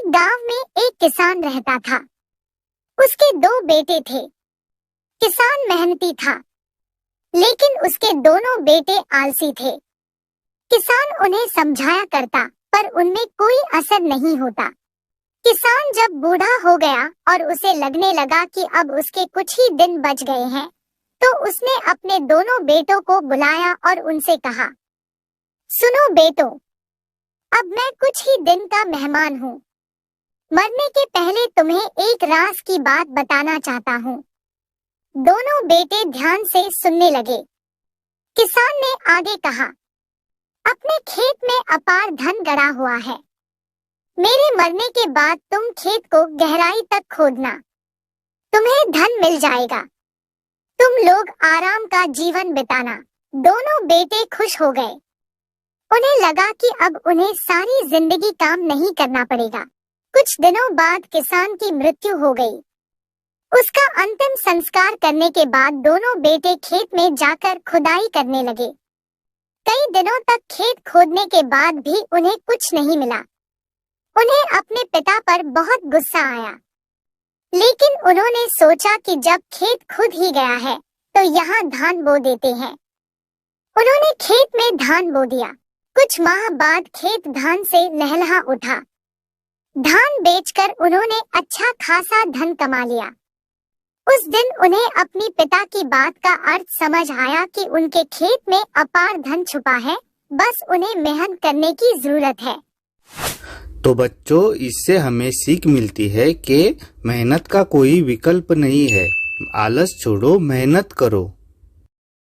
एक गांव में एक किसान रहता था। उसके दो बेटे थे। किसान मेहनती था, लेकिन उसके दोनों बेटे आलसी थे। किसान उन्हें समझाया करता, पर उनमें कोई असर नहीं होता। किसान जब बूढ़ा हो गया और उसे लगने लगा कि अब उसके कुछ ही दिन बच गए हैं, तो उसने अपने दोनों बेटों को बुलाया और उनसे कहा, सुनो बेटो, अब मैं कुछ ही दिन का मेहमान हूँ। मरने के पहले तुम्हें एक राज की बात बताना चाहता हूँ। दोनों बेटे ध्यान से सुनने लगे। किसान ने आगे कहा, अपने खेत में अपार धन गड़ा हुआ है। मेरे मरने के बाद तुम खेत को गहराई तक खोदना, तुम्हें धन मिल जाएगा। तुम लोग आराम का जीवन बिताना। दोनों बेटे खुश हो गए। उन्हें लगा कि अब उन्हें सारी जिंदगी काम नहीं करना पड़ेगा। कुछ दिनों बाद किसान की मृत्यु हो गई। उसका अंतिम संस्कार करने के बाद दोनों बेटे खेत में जाकर खुदाई करने लगे। कई दिनों तक खेत खोदने के बाद भी उन्हें कुछ नहीं मिला। उन्हें अपने पिता पर बहुत गुस्सा आया, लेकिन उन्होंने सोचा कि जब खेत खुद ही गया है, तो यहाँ धान बो देते हैं। उन्होंने खेत में धान बो दिया। कुछ माह बाद खेत धान से लहलहा उठा। धान बेचकर उन्होंने अच्छा खासा धन कमा लिया। उस दिन उन्हें अपनी पिता की बात का अर्थ समझ आया कि उनके खेत में अपार धन छुपा है, बस उन्हें मेहनत करने की जरूरत है। तो बच्चों, इससे हमें सीख मिलती है कि मेहनत का कोई विकल्प नहीं है। आलस छोड़ो, मेहनत करो।